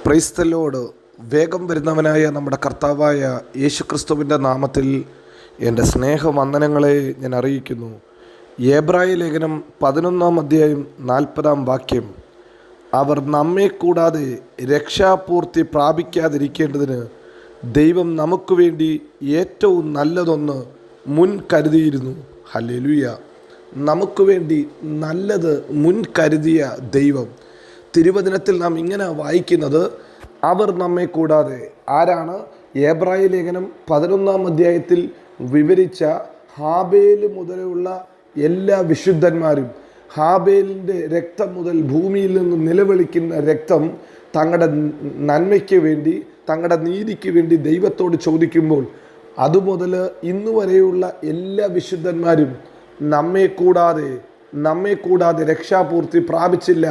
Praise the Lord. വേഗം വരുന്നവനായ നമ്മുടെ കർത്താവായ യേശുക്രിസ്തുവിൻ്റെ നാമത്തിൽ എൻ്റെ സ്നേഹവന്ദനങ്ങളെ ഞാൻ അറിയിക്കുന്നു. എബ്രായ ലേഖനം 11 അധ്യായം 40 അവർ നമ്മെ കൂടാതെ രക്ഷാപൂർത്തി പ്രാപിക്കാതിരിക്കേണ്ടതിന് ദൈവം നമുക്ക് വേണ്ടി ഏറ്റവും നല്ലതൊന്ന് മുൻ കരുതിയിരുന്നു. ഹല്ലേലൂയ. നമുക്ക് വേണ്ടി നല്ലത് മുൻ കരുതിയ ദൈവം. തിരുവചനത്തിൽ നാം ഇങ്ങനെ വായിക്കുന്നത്, അവർ നമ്മെ കൂടാതെ. ആരാണ്? എബ്രായ ലേഖനം 11 അധ്യായത്തിൽ വിവരിച്ച ഹാബേൽ മുതലുള്ള എല്ലാ വിശുദ്ധന്മാരും, ഹാബേലിൻ്റെ രക്തം മുതൽ ഭൂമിയിൽ നിന്ന് നിലവിളിക്കുന്ന രക്തം തങ്ങളുടെ നന്മയ്ക്ക് വേണ്ടി, തങ്ങളുടെ നീതിക്ക് വേണ്ടി ദൈവത്തോട് ചോദിക്കുമ്പോൾ, അതുമുതൽ ഇന്നുവരെയുള്ള എല്ലാ വിശുദ്ധന്മാരും നമ്മെ കൂടാതെ രക്ഷാപൂർത്തി പ്രാപിച്ചില്ല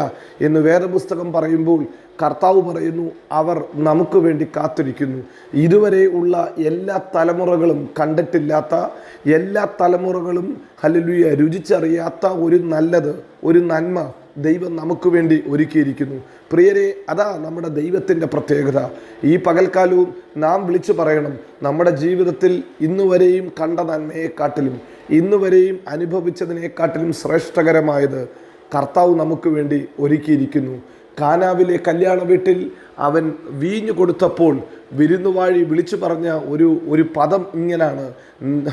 എന്ന് വേദപുസ്തകം പറയുമ്പോൾ കർത്താവ് പറയുന്നു, അവർ നമുക്ക് വേണ്ടി കാത്തിരിക്കുന്നു. ഇതുവരെ ഉള്ള എല്ലാ തലമുറകളും കണ്ടിട്ടില്ലാത്ത, എല്ലാ തലമുറകളും ഹല്ലേലൂയ രുചിച്ചറിയാത്ത ഒരു നന്മ ദൈവം നമുക്ക് വേണ്ടി ഒരുക്കിയിരിക്കുന്നു. പ്രിയരെ, അതാ നമ്മുടെ ദൈവത്തിൻ്റെ പ്രത്യേകത. ഈ പകൽക്കാലവും നാം വിളിച്ചു പറയണം, നമ്മുടെ ജീവിതത്തിൽ ഇന്നുവരെയും കണ്ട നന്മയെക്കാട്ടിലും, ഇന്നുവരെയും അനുഭവിച്ചതിനെക്കാട്ടിലും ശ്രേഷ്ഠകരമായത് കർത്താവ് നമുക്ക് വേണ്ടി ഒരുക്കിയിരിക്കുന്നു. കാനാവിലെ കല്യാണ വീട്ടിൽ അവൻ വീഞ്ഞു കൊടുത്തപ്പോൾ വിരുന്നുവാഴി വിളിച്ചു പറഞ്ഞ ഒരു പദം ഇങ്ങനാണ്,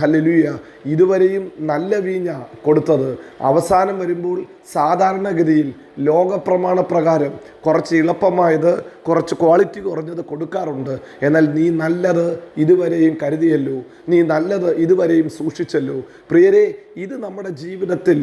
ഹല്ലേലൂയ, ഇതുവരെയും നല്ല വീഞ്ഞ കൊടുത്തത്, അവസാനം വരുമ്പോൾ സാധാരണഗതിയിൽ ലോകപ്രമാണപ്രകാരം കുറച്ച് എളുപ്പമായത്, കുറച്ച് ക്വാളിറ്റി കുറഞ്ഞത് കൊടുക്കാറുണ്ട്. എന്നാൽ നീ നല്ലത് ഇതുവരെയും കരുതിയല്ലോ, നീ നല്ലത് ഇതുവരെയും സൂക്ഷിച്ചല്ലോ. പ്രിയരെ, ഇത് നമ്മുടെ ജീവിതത്തിൽ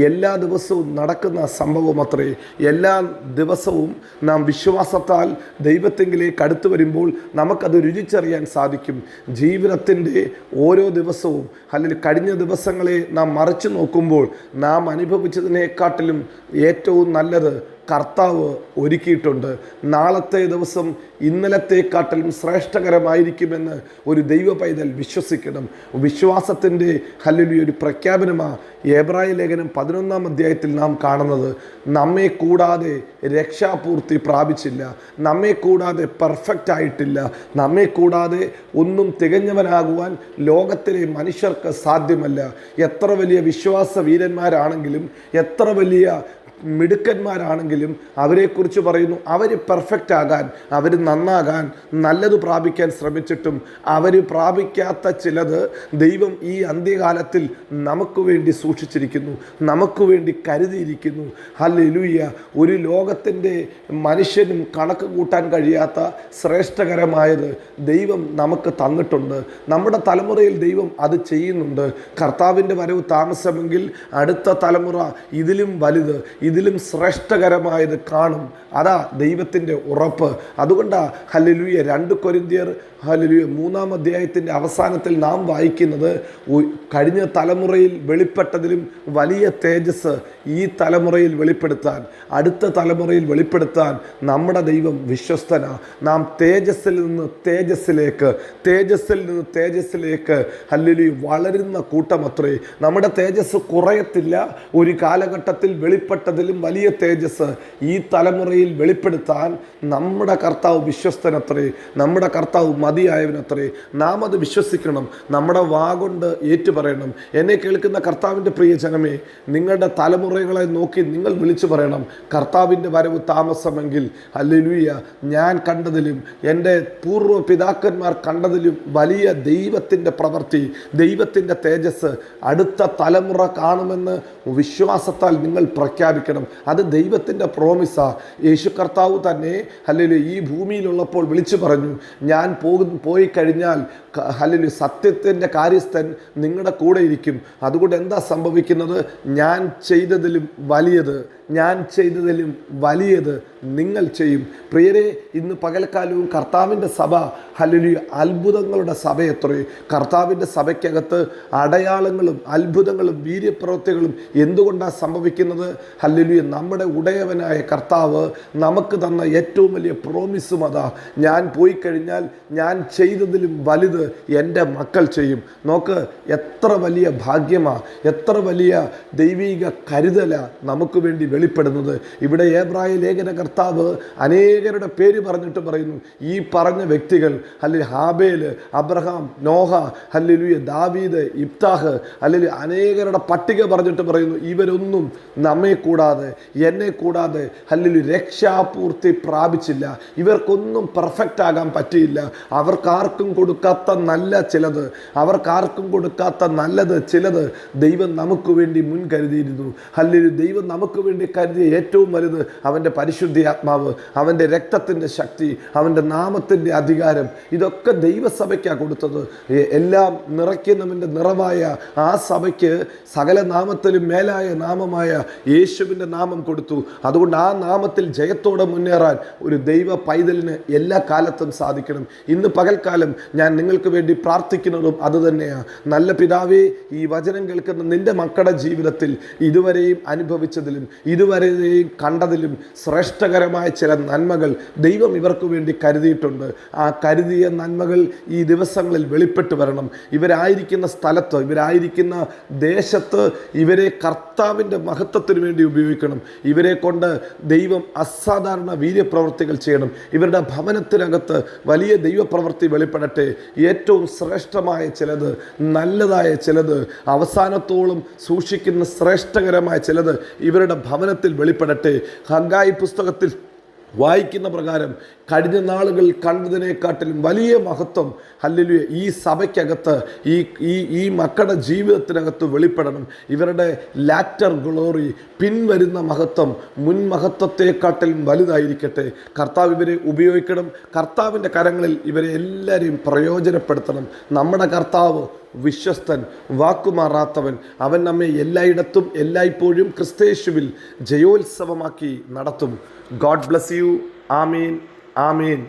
എല്ലാ ദിവസവും നടക്കുന്ന സംഭവം അത്രേ. എല്ലാ ദിവസവും നാം വിശ്വാസത്താൽ ദൈവത്തെങ്കിലേക്ക് അടുത്തു വരുമ്പോൾ നമുക്കത് രുചിച്ചറിയാൻ സാധിക്കും. ജീവിതത്തിൻ്റെ ഓരോ ദിവസവും അല്ലെങ്കിൽ കഴിഞ്ഞ ദിവസങ്ങളെ നാം മറിച്ചു നോക്കുമ്പോൾ നാം അനുഭവിച്ചതിനെക്കാട്ടിലും ഏറ്റവും നല്ലത് കർത്താവ് ഒരുക്കിയിട്ടുണ്ട്. നാളത്തെ ദിവസം ഇന്നലത്തെക്കാട്ടിലും ശ്രേഷ്ഠകരമായിരിക്കുമെന്ന് ഒരു ദൈവ പൈതൽ വിശ്വസിക്കണം. വിശ്വാസത്തിൻ്റെ ഹല്ലേലൂയ ഒരു പ്രഖ്യാപനമാണ് എബ്രായ ലേഖനം 11 അധ്യായത്തിൽ നാം കാണുന്നത്. നമ്മെ കൂടാതെ രക്ഷാപൂർത്തി പ്രാപിച്ചില്ല, നമ്മെ കൂടാതെ പെർഫെക്റ്റ് ആയിട്ടില്ല, നമ്മെ കൂടാതെ ഒന്നും തികഞ്ഞവനാകുവാൻ ലോകത്തിലെ മനുഷ്യർക്ക് സാധ്യമല്ല. എത്ര വലിയ വിശ്വാസ വീരന്മാരാണെങ്കിലും, എത്ര വലിയ മിടുക്കന്മാരാണെങ്കിലും അവരെക്കുറിച്ച് പറയുന്നു, അവർ പെർഫെക്റ്റ് ആകാൻ, അവർ നന്നാകാൻ, നല്ലത് പ്രാപിക്കാൻ ശ്രമിച്ചിട്ടും അവർ പ്രാപിക്കാത്ത ചിലത് ദൈവം ഈ അന്ത്യകാലത്തിൽ നമുക്ക് വേണ്ടി സൂക്ഷിച്ചിരിക്കുന്നു, നമുക്ക് വേണ്ടി കരുതിയിരിക്കുന്നു. ഹല്ലേലൂയ. ഒരു ലോകത്തിൻ്റെ മനുഷ്യനും കണക്ക് കൂട്ടാൻ കഴിയാത്ത ശ്രേഷ്ഠകരമായത് ദൈവം നമുക്ക് തന്നിട്ടുണ്ട്. നമ്മുടെ തലമുറയിൽ ദൈവം അത് ചെയ്യുന്നുണ്ട്. കർത്താവിൻ്റെ വരവ് താമസമെങ്കിൽ അടുത്ത തലമുറ ഇതിലും വലുത്, ഇതിലും ശ്രേഷ്ഠകരമായത് കാണും. അതാ ദൈവത്തിൻ്റെ ഉറപ്പ്. അതുകൊണ്ടാണ് ഹല്ലേലൂയ 2 കൊരിന്ത്യർ ഹല്ലേലൂയ 3 അധ്യായത്തിൻ്റെ അവസാനത്തിൽ നാം വായിക്കുന്നത്, കഴിഞ്ഞ തലമുറയിൽ വെളിപ്പെട്ടതിലും വലിയ തേജസ് ഈ തലമുറയിൽ വെളിപ്പെടുത്താൻ, അടുത്ത തലമുറയിൽ വെളിപ്പെടുത്താൻ നമ്മുടെ ദൈവം വിശ്വസ്തനാ. നാം തേജസ്സിൽ നിന്ന് തേജസ്സിലേക്ക് ഹല്ലേലൂയ വളരുന്ന കൂട്ടമത്രേ. നമ്മുടെ തേജസ് കുറയത്തില്ല. ഒരു കാലഘട്ടത്തിൽ വെളിപ്പെട്ടതിലും വലിയ തേജസ് ഈ തലമുറയിൽ വെളിപ്പെടുത്താൻ നമ്മുടെ കർത്താവ് വിശ്വസ്തനത്രേ, നമ്മുടെ കർത്താവ് മതിയായവനത്രേ. നാം അത് വിശ്വസിക്കണം, നമ്മുടെ വാഗൊണ്ട് ഏറ്റുപറയണം. എന്നെ കേൾക്കുന്ന കർത്താവിൻ്റെ പ്രിയ ജനമേ, നിങ്ങളുടെ തലമുറകളെ നോക്കി നിങ്ങൾ വിളിച്ചു പറയണം, കർത്താവിൻ്റെ വരവ് താമസമെങ്കിൽ ഹല്ലേലൂയ ഞാൻ കണ്ടതിലും എൻ്റെ പൂർവ്വ പിതാക്കന്മാർ കണ്ടതിലും വലിയ ദൈവത്തിൻ്റെ പ്രവൃത്തി, ദൈവത്തിൻ്റെ തേജസ് അടുത്ത തലമുറ കാണുമെന്ന് വിശ്വാസത്താൽ നിങ്ങൾ പ്രഖ്യാപിക്കണം. അത് ദൈവത്തിൻ്റെ പ്രോമിസാ. യേശു കർത്താവ് തന്നെ ഹല്ലേലൂയ ഈ ഭൂമിയിലുള്ളപ്പോൾ വിളിച്ചു പറഞ്ഞു, ഞാൻ പോയി കഴിഞ്ഞാൽ ഹല്ലേലൂയ സത്യത്തിൻ്റെ കാര്യസ്ഥൻ നിങ്ങളുടെ കൂടെ ഇരിക്കും. അതുകൊണ്ട് എന്താ സംഭവിക്കുന്നത്? ഞാൻ ചെയ്തതിലും വലിയത് നിങ്ങൾ ചെയ്യും. പ്രിയരെ, ഇന്ന് പകൽക്കാലവും കർത്താവിൻ്റെ സഭ ഹല്ലേലൂയ അത്ഭുതങ്ങളുടെ സഭയത്രേ. കർത്താവിൻ്റെ സഭയ്ക്കകത്ത് അടയാളങ്ങളും അത്ഭുതങ്ങളും വീര്യപ്രവൃത്തികളും എന്തുകൊണ്ടാണ് സംഭവിക്കുന്നത്? Hallelujah hallelujah. നമ്മുടെ ഉടയവനായ കർത്താവ് നമുക്ക് തന്ന ഏറ്റവും വലിയ പ്രോമിസും അതാ, ഞാൻ പോയി കഴിഞ്ഞാൽ ഞാൻ ചെയ്തതിലും വലുത് എൻ്റെ മക്കൾ ചെയ്യും. നോക്ക്, എത്ര വലിയ ഭാഗ്യമാ, എത്ര വലിയ ദൈവിക കരുതല നമുക്ക് വേണ്ടി വെളിപ്പെടുന്നത്. ഇവിടെ എബ്രായ ലേഖന കർത്താവ് അനേകരുടെ പേര് പറഞ്ഞിട്ട് പറയുന്നു, ഈ പറഞ്ഞ വ്യക്തികൾ, അല്ലെങ്കിൽ ഹാബേൽ, അബ്രഹാം, നോഹ, ഹല്ലേലൂയ, ദാവീദ്, ഇബ്താഹ്, അല്ലെങ്കിൽ അനേകരുടെ പട്ടിക പറഞ്ഞിട്ട് പറയുന്നു, ഇവരൊന്നും നമ്മെ കൂടാതെ, എന്നെ കൂടാതെ ഹല്ലേലൂയ രക്ഷാപൂർത്തി പ്രാപിച്ചില്ല. ഇവർക്കൊന്നും പെർഫെക്റ്റ് ആകാൻ പറ്റിയില്ല. അവർക്കാർക്കും കൊടുക്കാത്ത നല്ല ചിലത്, അവർക്കാർക്കും കൊടുക്കാത്ത നല്ലത് ചിലത് ദൈവം നമുക്ക് വേണ്ടി മുൻകരുതിയിരുന്നു. ഹല്ലേലൂയ. ദൈവം നമുക്ക് വേണ്ടി കരുതിയ ഏറ്റവും വലുത് അവൻ്റെ പരിശുദ്ധാത്മാവ്, അവൻ്റെ രക്തത്തിൻ്റെ ശക്തി, അവൻ്റെ നാമത്തിൻ്റെ അധികാരം, ഇതൊക്കെ ദൈവസഭയ്ക്കാണ് കൊടുത്തത്. എല്ലാം നിറയ്ക്കുന്നവൻ്റെ നിറമായ ആ സഭയ്ക്ക് സകല നാമത്തിലും മേലായ നാമമായ യേശുവിൻ്റെ നാമം കൊടുത്തു. അതുകൊണ്ട് ആ നാമത്തിൽ ജയത്തോടെ മുന്നേറാൻ ഒരു ദൈവ പൈതലിന് എല്ലാ കാലത്തും സാധിക്കണം. ഇന്ന് പകൽക്കാലം ഞാൻ നിങ്ങൾക്ക് വേണ്ടി പ്രാർത്ഥിക്കുന്നതും അതുതന്നെയാണ്. നല്ല പിതാവേ, ഈ വചനം കേൾക്കുന്ന നിന്റെ മക്കളുടെ ജീവിതത്തിൽ ഇതുവരെയും അനുഭവിച്ചതിലും ഇതുവരെയും കണ്ടതിലും ശ്രേഷ്ഠകരമായ ചില നന്മകൾ ദൈവം ഇവർക്ക് വേണ്ടി കരുതിയിട്ടുണ്ട്. ആ കരുതിയ നന്മകൾ ഈ ദിവസങ്ങളിൽ വെളിപ്പെട്ട് വരണം. ഇവരായിരിക്കുന്ന സ്ഥലത്ത്, ഇവരായിരിക്കുന്ന ദേശത്ത് ഇവരെ കർത്താവിൻ്റെ മഹത്വത്തിന് വേണ്ടി ഉപയോഗിക്കണം. ഇവരെ കൊണ്ട് ദൈവം അസാധാരണ വീര്യപ്രവൃത്തികൾ ചെയ്യണം. ഇവരുടെ ഭവനത്തിനകത്ത് വലിയ ദൈവപ്രവൃത്തി വെളിപ്പെടട്ടെ. ഏറ്റവും ശ്രേഷ്ഠമായ ചിലത്, നല്ലതായ ചിലത്, അവസാനത്തോളം സൂക്ഷിക്കുന്ന ശ്രേഷ്ഠകരമായ ചിലത് ഇവരുടെ ഭവനത്തിൽ വെളിപ്പെടട്ടെ. ഹഗ്ഗായി പുസ്തകത്തിൽ വായിക്കുന്ന പ്രകാരം കഴിഞ്ഞ നാളുകൾ കണ്ടതിനെക്കാട്ടിലും വലിയ മഹത്വം ഹല്ലേലൂയ ഈ സഭയ്ക്കകത്ത്, ഈ മക്കളുടെ ജീവിതത്തിനകത്ത് വെളിപ്പെടണം. ഇവരുടെ ലാറ്റർ ഗ്ലോറി, പിൻവരുന്ന മഹത്വം മുൻ മഹത്വത്തെക്കാട്ടിലും വലുതായിരിക്കട്ടെ. കർത്താവ് ഇവരെ ഉപയോഗിക്കണം. കർത്താവിൻ്റെ കരങ്ങളിൽ ഇവരെ എല്ലാവരെയും പ്രയോജനപ്പെടുത്തണം. നമ്മുടെ കർത്താവ് വിശ്വസ്തൻ, വാക്കുമാറാത്തവൻ. അവൻ നമ്മെ എല്ലായിടത്തും എല്ലായ്പ്പോഴും ക്രിസ്തയേശുവിൽ ജയോത്സവമാക്കി നടത്തും. God bless you. Amin, Amin.